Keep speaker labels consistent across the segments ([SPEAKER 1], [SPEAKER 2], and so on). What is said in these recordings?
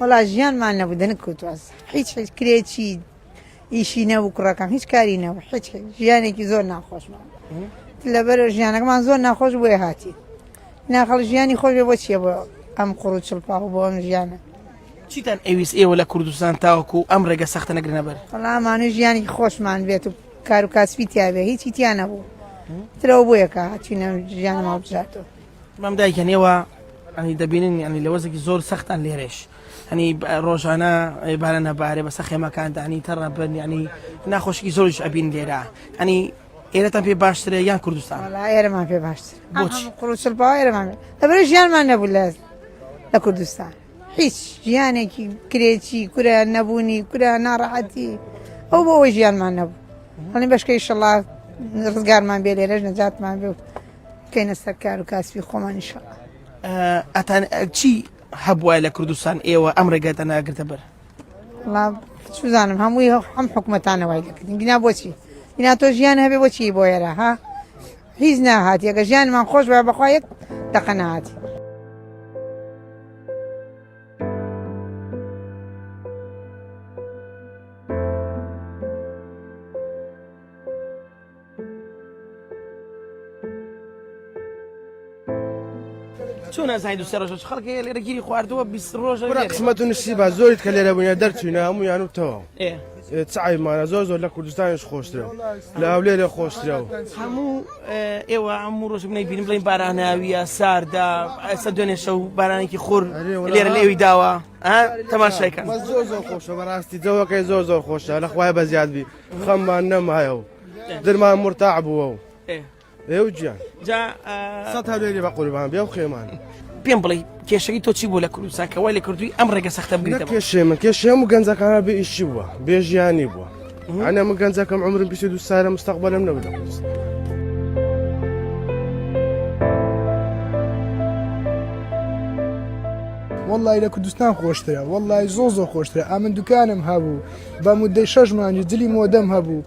[SPEAKER 1] وڵا ژیانمان نەبوو دەنکوتواز هیچ کرێکی ئیشی نەبوو کوڕەکەم هیچ کاری نەبوو هیچ ژیانێکی زۆر ناخۆشمان لەبەر ژیانەکەمان زۆر ناخۆش بۆیە هاتی ناخەڵ ژیانی خۆش بێ بۆ چییە بۆ ئەم قوڕ و چڵپاو بۆ ئەم ژیانە
[SPEAKER 2] چیتان ئەویست ئێوە لە کوردستان تاوەکو ئەم ڕێگە سەختە نەگرنە بەر
[SPEAKER 1] وەڵا ئەمانە ژیانی خۆشمان بێت و کار و کاسبی تیا بێ هیچی تیا نەبوو ترەوە بۆیە کە هاتوینە ژیانە ماڵ بژاتەوە
[SPEAKER 2] مام دایکەن ئێوە ئەنی دەبینن ینی لە وەزێکی زۆر سەختان لێرێش هەنی ڕۆژانە بارە نەبارێ بەسە خێمەکاندانی تەڕەبن ینی ناخۆشکی زۆرش ئەبین لێرە هەنی ئێرەتان پێ باشترە یان کوردستان
[SPEAKER 1] وەڵا ئێرەمان پێ باشتر
[SPEAKER 2] بۆچی
[SPEAKER 1] قوڕ و چڵپاو ئێرەمان بێت لەبەر ژیانمان نەبوو لە کوردستان هیچ ژیانێکی کرێکی کورە نەبوونی کورە ناڕەحەتی ئەو بۆ ئەوەی ژیانمان نەبوو هەڵی بەشکەی ئینشەڵڵا ڕزگارمان بێ لێرەش نەجاتمان بێ و بکەینە سەر کار و کاسبی خۆمان ئینشەڵڵا
[SPEAKER 2] ئەتان چی هەبووە لە کوردستان ئێوە ئەم ڕێگەتە ناگرتە بەر
[SPEAKER 1] وڵا سوزانم هەمووی ئەم حکومەتانە وای دەکردین گینا بۆچی گینا تۆ ژیان هەبێ بۆچی بۆ ئێرە ها هیچ ناهاتی ئەگە ژیانمان خۆش بە بەخوا یەک دەقە نەهاتی
[SPEAKER 2] چۆن نازانی دووسێ ڕۆژ خەڵکی لێرە گیری خواردووە 20 ڕۆژە
[SPEAKER 3] قسمەت و نسیبە زۆریت کە لێرە بووینە دەرچوینە هەموویان و تەواو چایمانە زۆر زۆر لە کوردستانیش خۆشترە لە هەولێرە خۆشترەوە
[SPEAKER 2] هەموو ئێوە هەموو ڕۆژ بنەی بینیم بڵین باراناویە ساردا ئەستا دوێنێ شەو بارانێکی خۆر لێرە لێوی داوە تەماشایکەن
[SPEAKER 3] زۆر زۆر خۆشە بەڕاستی جەوەکەی زۆر زۆر خۆشە لە خوای بەزیادبی خەممان نەمایە و درمان مرتاع بووە و ئێوە گیان سەد هەولێری بە قوربان بێ و خێمان
[SPEAKER 2] پێم بڵێ کێشەی تۆ چی بوو لە کوردستان کە وای لە کردووی ئەم ڕێگە سەختە بگریتەوە
[SPEAKER 3] کێشێ من کێشێم و گەنجەکانە بێ ئیشی بووە بێ ژیانی بووە ئەنە من گەنجەکەم عمرم 22 سالە مستەقبەلم نەبوو لە کوردستان
[SPEAKER 4] وەڵی لە کوردستان خۆشترە وەڵی زۆر خۆشترە ئامن دوکانم هەبوو بە مودەی 6 مانگی جلی مۆدەم هەبوو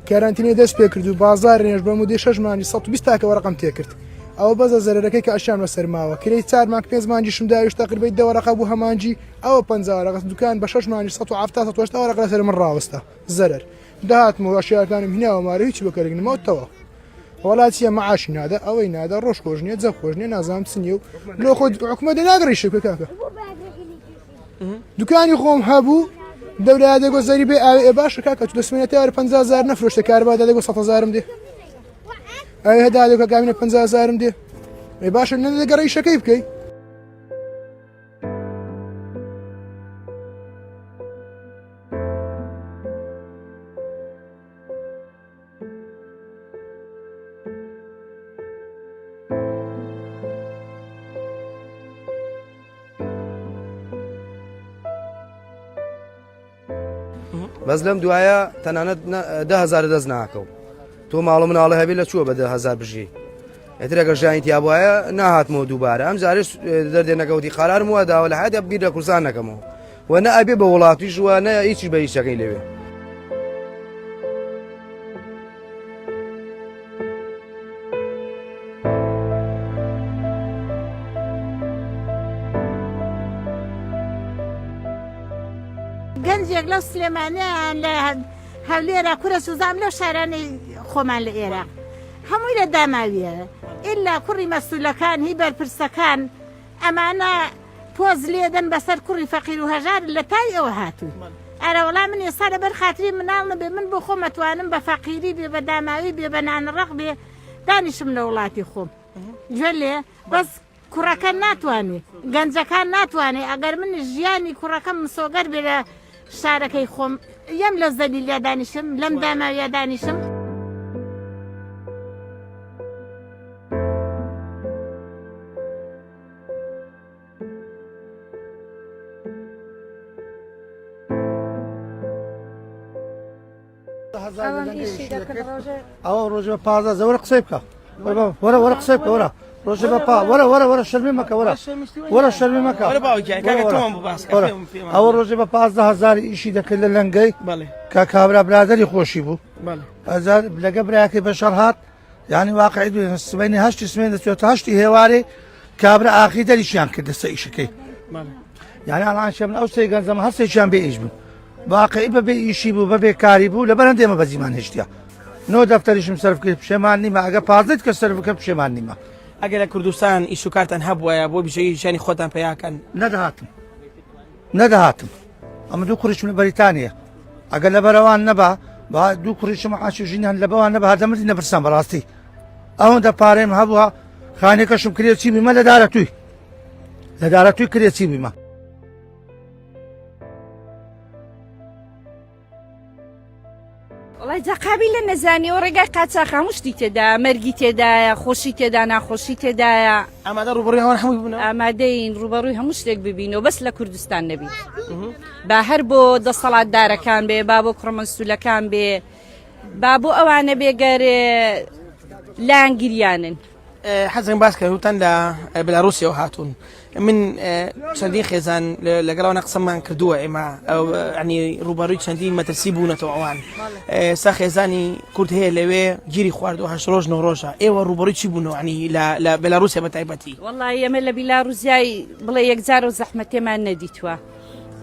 [SPEAKER 4] کارانتینێ دەست پێ کرد و بازار نێژ بە مودەی 6 مانگی 120 تاکە وەرەقەم تێکرد ئەوە بەزە زەرەکەی کە ئەشیان بەسەرماوە کرێی 4 مانگ 5 مانگیشم داویش تەقریبەی 10 وەرەقە بوو هەمانجی ئەوە 50 وەرەقە دوکان بە 6 مانگی 170 وەرەقە لەسەر من ڕاوەستە زەرەر داهاتمەوە ئەشیارەکانم هیناوە مارە هیچی بەکارگرنمەوەتەوە وڵاتیە مەعاشی نادە ئەوەی نادە ڕۆژ خۆشنیە جە خۆشنیە نازانم چنیە و لۆ خۆ حکومەت ناگەڕیشە کاکە دوکانی خۆم هەبوو دەورە دەگۆ زەری بێ ئاوێ باشە کاکە تو دەسمێنێتەوە 50,000 نەفرۆشتە کاربادا دەگۆ 100,000 دێ ئەوێ هەدا دەگۆ کامینە 50,000 دێ ئێ باشە نەدەگەڕی شەکەی بکەی
[SPEAKER 5] بەس لەم دوایە تەنانەت 10,000 دەست ناکەو تۆ ماڵە مناڵە هەبێت لە چووە بە 10,000 بژی ئەتر ئەگەر ژیانی تیا بواە ناهاتمەوە دووبارە ئەم جارش دەردێ نەکەوتی خارارم وە داوە لە حەدە بیر لە کوردستان نەکەمەوە و نە ئەبێ بە وڵاتیش وە نە هیچی بە هیچەکەی لەوێ
[SPEAKER 6] گەنجێک لەو سلێمانیان لە هەولێرە کورە سوزام لەو شارانی خۆمان لە ئێرە هەمووی لە داماویە ئللا کوڕی مەسوولەکان هی بەرپرسەکان ئەمانە پۆز لێدەن بەسەر کوڕی فەقیر و هەژار لە تای ئەوە هاتوو ئەرە وەڵام من ئێستا لەبەر خاتری مناڵ نەبێ من بۆ خۆم ئەتوانم بە فەقیری بێ بە داماوی بێ بە نانڕەق بێ دانیشم لە وڵاتی خۆم گوێ لێ بەس کوڕەکە ناتوانێ گەنجەکان ناتوانێ ئەگەر من ژیانی کوڕەکەم مسۆگەر بێ لە شارەکەی خۆم یەم لە زەلیلیا دانیشم لەم داماویە دانیشم
[SPEAKER 7] ئەوە ڕۆژە پازە زەوەرە قسەی بکە وەرە قسەی بکە وەرە ڕۆژە بە پا وەرە شەرمی مەکە وەرە شەرمی مەکە ئەوە ڕۆژێ بە 15,000 ئیشی دەکرد لە لەنگەی کە کابرا برادری خۆشی بوو لەگە برایەکەی بەشەر هات یعنی واقعی سبەینی هەشتی سمێن دەچێتە هەشتی هێوارێ کابرا ئاخی دەریشیان کردە سە ئیشەکەی یعنی ئەڵان شێ من ئەو سێ گەنجەم هەستێکیان بێ ئیش بوو باقی بە بێ ئیشی بوو بە بێکاری بوو لەبەرم دێمە بەزیمان هێشتیا نۆ دەفتەریشم سەرف کرد پشێمان نیمە ئەگە پازت کە سەرف بکە پشێمان نیمە
[SPEAKER 2] ئەگەر لە کوردستان ئیش و کارتان هەبووایە بۆ بژەی ژیانی خۆتان پێیاکەن
[SPEAKER 7] نەدەهاتم ئەمە دوو کوڕیشم لە بەریتانیە ئەگەر لەبەرەوان نەبا با دوو کوڕیشم عاشوژینیان لەبەوان نەبە هەردەمەدی نەبرسان بەڕاستی ئەوەندە پارەیم هەبووە خانێکەشم کرێ چی بیمە لە دارەتووی کرێ چی بیمە
[SPEAKER 8] وڵای جاقابی لە نەزانیەوە ڕێگای قاچاق هەموو شتی تێدا مەرگی تێدایە خۆشی تێدا ناخۆشی تێدایە
[SPEAKER 2] ئامادە ڕوبڕی هەوان هەمووی بوونەوە
[SPEAKER 8] ئامادەین ڕوبەڕووی هەموو شتێک ببینەوە بەس لە کوردستان نەبین با هەر بۆ دەسەڵاتدارەکان بێ با بۆ کوڕمەسوولەکان بێ با بۆ ئەوانە بێگەرێ لاانگیریانن
[SPEAKER 2] حەزم باس کە وتان لە بەلاڕوسیەوە هاتوون من چەندین خێزان لەگەڵەوە قسەمان کردووە ئێمە ینی ڕوبەڕووی چەندین مەترسی بوونەتەوە ئەوان سا خێزانی کورد هەیە لەوێ گیری خواردەوە 8 ڕۆژ 9 ڕۆژە ئێوە ڕوبەڕووی چی بوونەوە ینی لە بەلاڕوسیا بە تایبەتی
[SPEAKER 8] وەڵای ئێمە لە بیلاڕوزیای بڵێ یەکجار و زەحمەتێمان نەدیتووە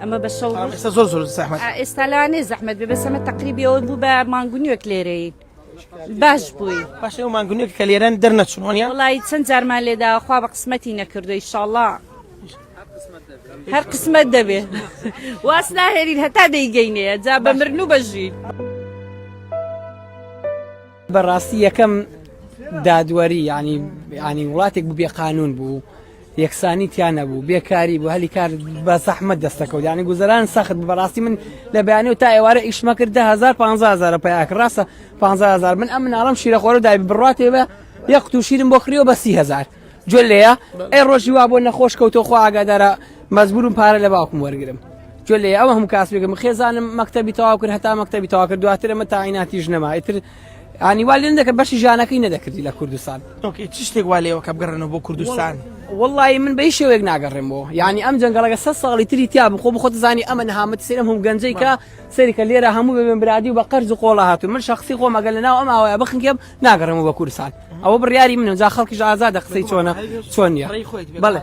[SPEAKER 8] ئەمە بە شەو
[SPEAKER 2] ئێستا زۆر زەحمەت
[SPEAKER 8] ئێستا لەوانەیە زەحمەت بێ بەسەمە تەقریبیەوە بوو بە مانگونیوەک لێرەین باش بووی
[SPEAKER 2] باشە ئەو مانگونیێک کە لێرەن دەرنەچوونیە
[SPEAKER 8] وڵی چەند جارمان لێدا خوا بە قسمەتی نەکردو ئینشاءڵڵا هەر قسمەت دەبێ واس ناهێنین هەتا دەیگەینەیە جا بە مرن و بەژین
[SPEAKER 9] بەڕاستی یەکەم دادوەری ینی وڵاتێک بوو بێ قانون بوو یەکسانی تیان نەبوو بێکاری بوو هەلی کار بە زەحمەت دەستەکەوت ینی گوزەران سەخت بەڕاستی من لە بەیانی و تا ئێوارە ئیشمە کرد 10,000 15,000 پیاکە ڕاستە 15,000 من ئەم مناڵم شیرە خۆرە دای بڕاتێوە یەک تو شیرم بۆ خریەوە بە 30,000 جۆ لێیە ئەی ڕۆژی وا بۆ نەخۆش کەوتۆ خۆ ئاگادارە مەزبورم پارە لە باوکم وەرگرم جۆ لێ ئەوە هەموو کاسبێکم خێزانم مەکتەبی تەواو کرد هەتا مەکتەبی تەواو کرد دواتر ئەمە تاعیناتیش نەما ئیتر ینی وا لێن دەکرد بەشی ژانەکەی نەدەکردی لە کوردستان
[SPEAKER 2] چ شتێک وا لێەوە کە بگەڕێنەوە بۆ کوردستان
[SPEAKER 9] وڵی من بەی شێوەیەک ناگەڕێمەوە ینی ئەم جەنگەڵەکە 100 ساڵی تری تیا بخۆ بخۆت زانی ئەمە نەهامەت سێرم هەم گەنجەی کە سەریکە لێرە هەموو بێن برادی و بە قەرز و قۆڵە هاتوو من شخصی خۆ مەگەل لەناو ئەم ئاوایە بخنکێم ناگەڕێمەوە بە کوردستان ئەوە بڕیاری منم جا خەڵکیش ئازادە قسەی چۆن نیە بەڵێ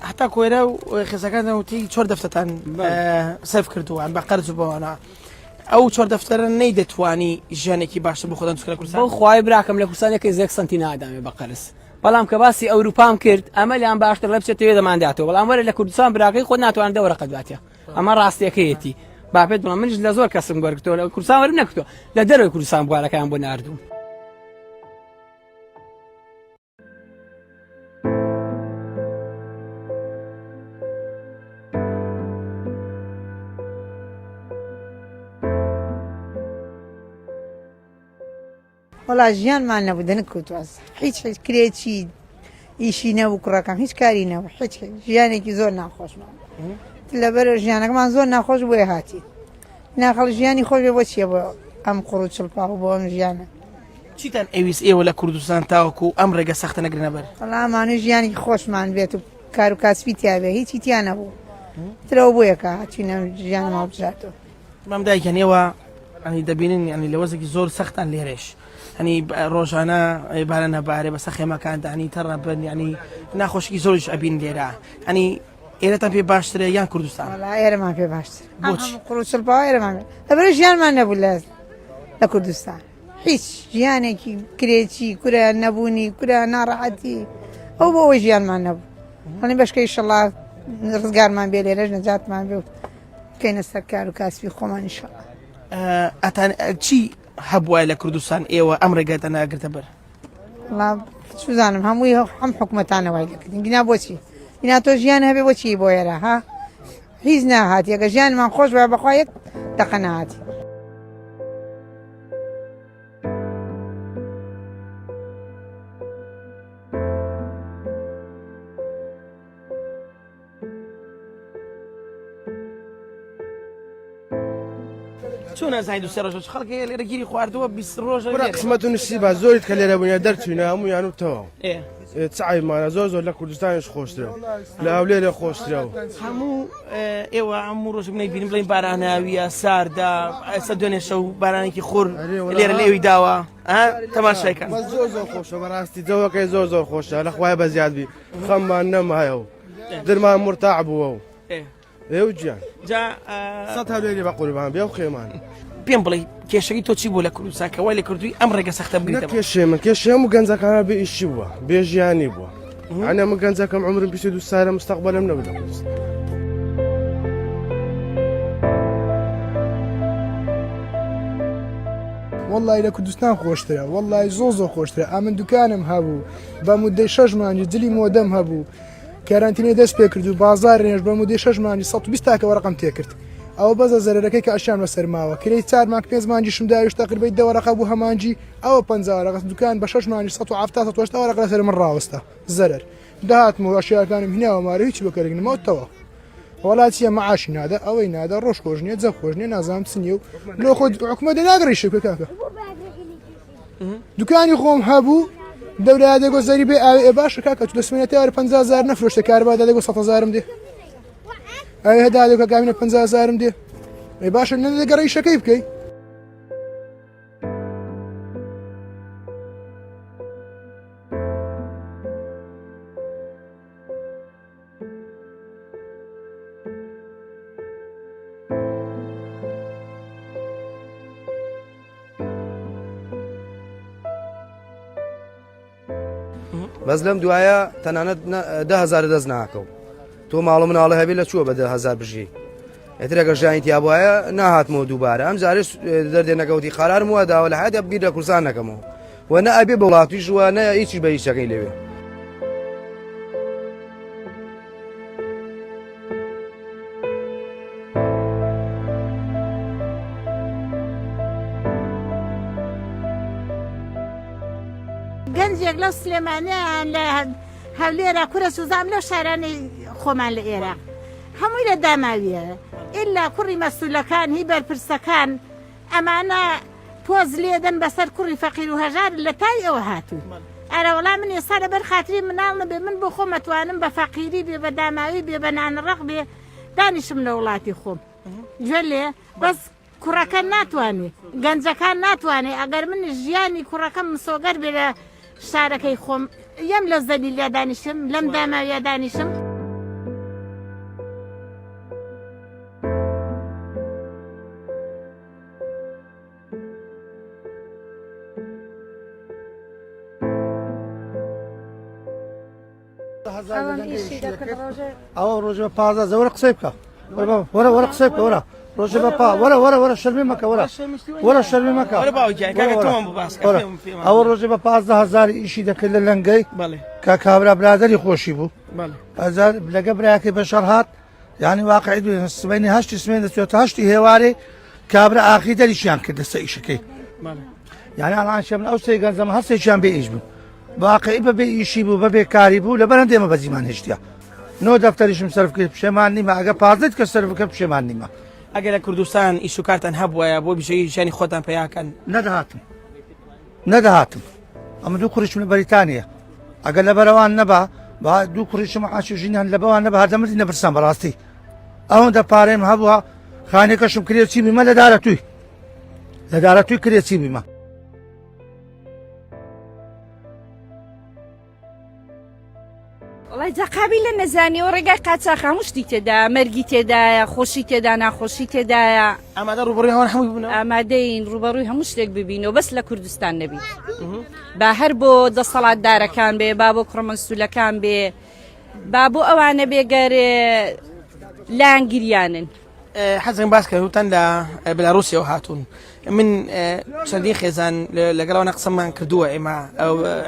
[SPEAKER 2] هەتا کۆێرە و خێزەکان وتی 4 دەفتەتان سەف کردووان بە قەرز و بەوانە ئەو 4 دەفتەرە نەیدەتوانی ژیانێکی باشتر بۆ خۆدان لە کوردستان
[SPEAKER 9] بۆ خوای براکەم لە کوردستانێکی 1 سنتی نادامێ بە قەرز بەڵام کە باسی ئەوروپام کرد ئەمە لیان باشتر لە بچێتەوێ دەمانداتەوە بەڵام وەرە لە کوردستان براکەی خۆ ناتوانێت دەوەرەقە دواتێ ئەمە ڕاستیەکەیەتی باپێت بڵام منیش لە زۆر کەسم وەرگرتەوە لە کوردستان وەرم نەکردەوە لە دەرەوەی کوردستان بوارەکەیان بۆ ناردووم
[SPEAKER 1] وڵا ژیانمان نەبوو دەنکەوتواز هیچ کرێکی ئیشی نەبوو کوڕەکەم هیچ کاری نەبوو هیچ ژیانێکی زۆر ناخۆشمان لەبەر ژیانەکەمان زۆر ناخۆش بۆیە هاتی ناخەڵ ژیانی خۆش بێ بۆ چییە بۆ ئەم قوڕ و چڵپاو بۆ ئەم ژیانە
[SPEAKER 2] چیتان ئەویست ئێوە لە کوردستان تاوەکو ئەم ڕێگە سەختە نەگرنە بەر
[SPEAKER 1] وڵا ئەمانە ژیانی خۆشمان بێت و کار و کاسبی تیاابێ هیچی تیان نەبوو ترەوە بۆیە کە هاچینە ژیانە ماڵبژاتەوە
[SPEAKER 2] مام دایکەنەوە ئەنی دەبینن ینی لە وەزێکی زۆر سەختان لێرێش ینی ڕۆژانە بارە نەبارێ بەسە خێمەکان ینی تەڕەبن ینی ناخۆشکی زۆریش ئەبین لێرە ئەنی ئێرەتان پێ باشترە یان کوردستان
[SPEAKER 1] ئێرەمان پێ باشتر قوڕ و چڵپاو ئێرەمان لەبەر ژیانمان نەبوو لە کوردستان هیچ ژیانێکی کرێکی کورە نەبوونی کورە ناڕەحەتی ئەو بۆ ئەوەی ژیانمان نەبوو هەڵی بەشکەی ئینشەڵڵا ڕزگارمان بێ لێرەش نەجاتمان بێ و بکەینە سەر کار و کاسبی خۆمان ئینشەڵڵا
[SPEAKER 2] ئەتان چی هەبووە لە کوردستان ئێوە ئەم ڕێگەتە ناگرتە بەر
[SPEAKER 1] سوزانم هەمووی هەم حکوومەتانەوەی دەکردین گینا بۆچی اینا تۆ ژیان هەبێ بۆچی بۆ ئێرە ها هیچ ناهاتی ئەگە ژیانمان خۆش بە بەخوا یەک دەقە نهاتی
[SPEAKER 2] چۆن نازانی دوسێ ڕۆژ خەڵکی لێرە گیری خواردووە 20 ڕۆژ
[SPEAKER 3] قسمەت و نسیبە زۆریت کە لێرە بووینە دەرچوینە هەمویان و تەواو چایمانە زۆر لە کوردستانیش خۆشترە لە ئەولێرە خۆشترەوە
[SPEAKER 2] هەموو ئێوە هەموو ڕۆژ منەی بینیم بڵین باراناویە ساردا ئەستا دوێنێ شەو بارانێکی خوڕ لێرە لێوی داوە تەماشایکەن
[SPEAKER 3] زۆر خۆشە بەڕاستی جەوەکەی زۆر خۆشە لە خوای بەزیاد بی خەممان نەمایەوە درمان مرتاع بوو ايو جيان
[SPEAKER 2] جا
[SPEAKER 3] سات هەولێری بە قوربان بێ و خێمان
[SPEAKER 2] پێم بڵێ کێشەی تۆ چی بوو لە کوردستانکەوای لە کردووی ئەم ڕێگە سەختە
[SPEAKER 3] نە
[SPEAKER 2] بگریتەوە
[SPEAKER 3] کێشێ من کێشێ هەموو گەنجەکانە بێ ئیشی بووە بێ ژیانی بووە ئەنە من گەنجەکەم عمرم 22 سالە مستەقبەلم نەبوو لە کوردستان
[SPEAKER 4] والله لە کوردستان خۆشترە والله زۆ خۆشترە ئامن دوکانم هەبوو بە مودەی 6 مانگی دلی مۆدەم هەبوو کارانتینێ دەست پێ کرد و بازار نێژ بە مودەی 6 مانگی 120 تاکە وەرەقەم تێکرد ئەوە بەزە زەرەرەکەی کە ئەشان بەسەر ماوە کرێی 4 مانگ 5 مانگیشم داویش تقریبا 10 وەرەقە بوو هەمانجی ئەوە 50 وەرەقە دوکان بە 6 مانگی 170 وەرەقە لەسەر من ڕاوەستە زەرەر داهاتمەوە ئەشیاکانم هیناوە مارە هیچ بەکارێنمەوەتەوە وڵاتیە مەعاشی نادا ئەوەی نادا ڕۆژ خۆشنیە جە خۆشنیە نازانم چنیە و لۆ خۆ حکومەتی ناگەڕیشە کاکە دوکانی خۆم هەبوو دەورە دەگۆ زەری بێ ئاوێ باشە کاکە تو دەسمێنێتەوە 50000 نەفرۆشتە کاربادا دەگۆ 100000 دێ ئەوێ هەدا دێکە کامینە 50000 دێ ئێ باشە نەدەگەڕیشەکەی بکەی
[SPEAKER 5] بەس لەم دوایە تەنانەت 10,000 دەست ناکەو تۆ ماڵە مناڵە هەبێ لە چووە بە 10,000 بژی ئەترێکە ژیانیتیا بواە ناهاتمەوە دووبارە ئەم جارش دەردێنەکەوتی قەرارم وە داوە لە حەدە بیر لە کوردستان نەکەمەوە و نە ئەبێ بە وڵاتیش وە نە هیچی بە هیچەکەی لەوێ
[SPEAKER 6] گەنجێک لەو سلێمانیان لە هەولێرە کورە سوزام لەو شارانی خۆمان لە ئێرە هەمووی لە داماویە ئللا کوڕی مەسوولەکان هی بەرپرسەکان ئەمانە پۆز لێدەن بەسەر کوڕی فەقیر و هەژار لە تای ئەوە هاتوو ئەرە وەڵام من ئێستا لەبەر خاتری مناڵ نەبێ من بۆ خۆم ئەتوانم بە فەقیری بێ بە داماوی بێ بە نانڕەق بێ دانیشم لە وڵاتی خۆم گوێ لێ بەس کوڕەکە ناتوانێ گەنجەکان ناتوانێ ئەگەر من ژیانی کوڕەکەم مسۆگەر بێ لە شارەکەی خۆم یەم لە زەلیلیا دانیشم لەم داماویە دانیشم
[SPEAKER 7] ئەوە ڕۆژ بە 15 وەرە قسەی بکە وەرە قسەی بکە وەرە ڕۆژ بە وەرە شەرمی مەکە وەرە شەرمی مەکە ئەوە ڕۆژێ بە 15,000 ئیشی دەکرد لە لەنگەی کە کابرا برادری خۆشی بوو لەگە برایەکەی بە شەڕ هات یعنی واقعی سبەینی هەشتی سمێن دەچێتە هەشتی هێوارێ کابرا ئاخی دەریشیان کردە سە ئیشەکەی یعنی ئەڵان شەم ئەو سێ گەنجەمە هەر سێکیان بێ ئیش بوو واقعی بەبێ ئیشی بوو بەبێ کاری بوو لەبەرم دێمە بەزیمان هێشتیا نۆ دەفتەریشم سەرف کرد پشێمان نیمە ئەگە 15 کە سەرف بکە پشێمان نیمە
[SPEAKER 2] ئەگەر لە کوردستان ئیش و کارتان هەبووە بۆ بژەی ژیانی خۆتان پێیاکەن
[SPEAKER 7] نەدەهاتم ئەمە دوو کوڕیشم لە بەریتانیە ئەگەر لە بەرەوان نەبا با دوو کوڕیشم عاشی ژینیان لە بەوان نەبە هەردەمردی نەبرسان بەڕاستی ئەوەندە پارەیم هەبووە خانێکەشم کرێ چی بیمە لە دارەتووی کرێ چی بیمە
[SPEAKER 8] وڵای جاقابی لە نەزانیەوە ڕێگای قاچاق هەموو شتی تێدا مەرگی تێدایە خۆشی تێدا ناخۆشی تێدایە
[SPEAKER 2] ئامادە ڕوبەڕووی هەوان هەمووی بوونەوە
[SPEAKER 8] ئامادەین ڕوبەڕووی هەموو شتێک ببینەوە بەس لە کوردستان نەبی با هەر بۆ دەسەڵاتدارەکان بێ با بۆ کوڕمەسوولەکان بێ با بۆ ئەوانە بێگەرێ لایەنگیریانن
[SPEAKER 2] حەزم باس کردوتان لە بەلاڕوسیەوە هاتوون من چەندین خێزان لەگەڵەوە قسەمان کردووە ئێمە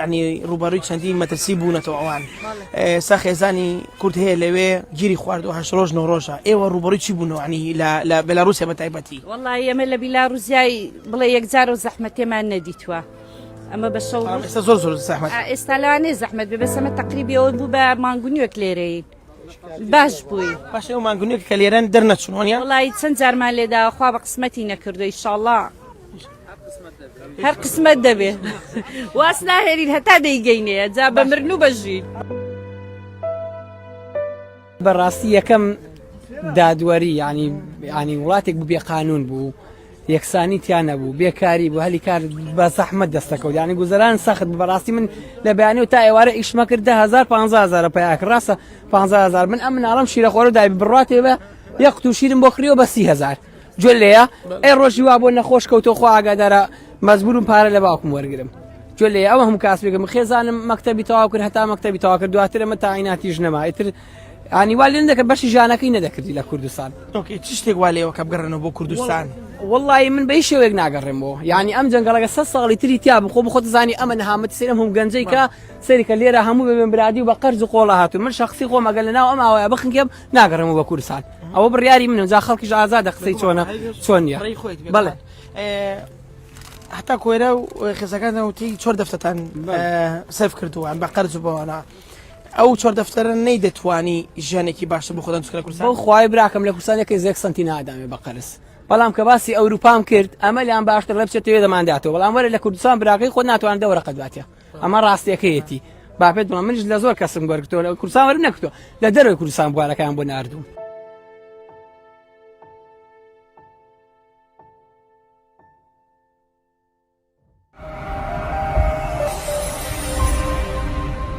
[SPEAKER 2] ینی ڕوبەڕووی چەندین مەترسی بوونەتەوە ئەوان سا خێزانی کورد هەیە لەوێ گیری خواردەوە 8 ڕۆژ 9 ڕۆژە ئێوە ڕوبەڕووی چی بوونەوە ینی لە بەلاڕوسیا بە تایبەتی
[SPEAKER 8] وەڵای ئێمە لە بیلاڕوزیای بڵێ یەکجار و زەحمەتێمان نەدیتووە ئەمە بە شەو
[SPEAKER 2] ئێستا زۆر زەحمەت
[SPEAKER 8] ئێستا لەوانەیە زەحمەت بێ بەسەمە تەقریبیەوە بوو بە مانگونیوەک لێرەین باش بووی
[SPEAKER 2] باش ئەو مانگونیوەک کە لێرەن دەرنەچوونیە
[SPEAKER 8] وڵی چەند جارمان لێدا خوا بە قسمەتی نەکردو ئینشاءڵڵا هەر قسمەت دەبێ واس ناهێنین هەتا دەیگەینەیە جا بە مرن و بەژین
[SPEAKER 9] بەڕاستی یەکەم دادوەری ینی وڵاتێک بوو بێ قانون بوو یەکسانی تیان نەبوو بێکاری بوو هەلی کار بە زەحمەت دەستەکەوت یعنی گوزەران سەخت بەڕاستی من لە بەیانی و تا ئێوارە ئیشمە کرد 10,000 15,000 پیاکە ڕاستە 15,000 من ئەم ناڵم شیرە خۆرە دای بڕاتێ بە یەک قوتو شیرم بۆ خریەوە بە 30,000 جۆ لێیە ئەی ڕۆژی وا بۆ نەخۆش کەوتۆ خۆ ئاگادارە مەزبورم پارە لە باوکم وەرگرم جۆ لێ ئەوە هەموو کاسبێکم خێزانم مەکتەبی تەواو کرد هەتا مەکتەبی تەواو کرد دواترمە تاعیناتیش نەما ئیتر ینی وا لێن دەکە بەشی ژانەکەی نەدەکردی لە کوردستان
[SPEAKER 2] چ شتێک وا لێەوە کە بگەڕێنەوە بۆ کوردستان
[SPEAKER 9] والله من بە شێوەیەک ناگەڕێمەوە یعنی ئەم جەنگەڵەکە 100 ساڵی تری تیا بخۆ بخۆت زانی ئەمە نەهامەتی سێرم هەم گەنجەی کە سەریکە لێرە هەموو بێن برادی و بە قەرز و قۆڵە هاتو من شخصی خۆ مەگەل لەناو ئەم ئاوایە بخنکێم ناگەڕێمەوە بە کوردستان ئەوە بڕیاری منم جا خەڵکیش ئازادە قسەی چۆنە چۆن نیە بەڵێ
[SPEAKER 2] حتا کۆێرە و خێزەکانەوتی 4 دەفتەتان سەف کردووان بە قەرز بەوانە ئەو 4 دەفتەرە نەیدەتوانی ژیانێکی باشتر بۆ خۆدان دروستکە لە کوردستان
[SPEAKER 9] بۆ خوای براکەم لە کوردستانێکی 1 سنتی نادامێ بە قەرز بەڵام کە باسی ئەوروپام کرد ئەمەلیان باشتر لە بچێتەوە دەمانداتەوە بەڵام وەرە لە کوردستان براکەی خۆ ناتوانێت دەوەرە قەدواتە ئەمە ڕاستیەکەیەتی باپێت بڵام منش لە زۆر کەسم گوەرگتەوە لە کوردستان وەرم نەکردووە لە دەروی کوردستان بوارەکان بۆ ناردووم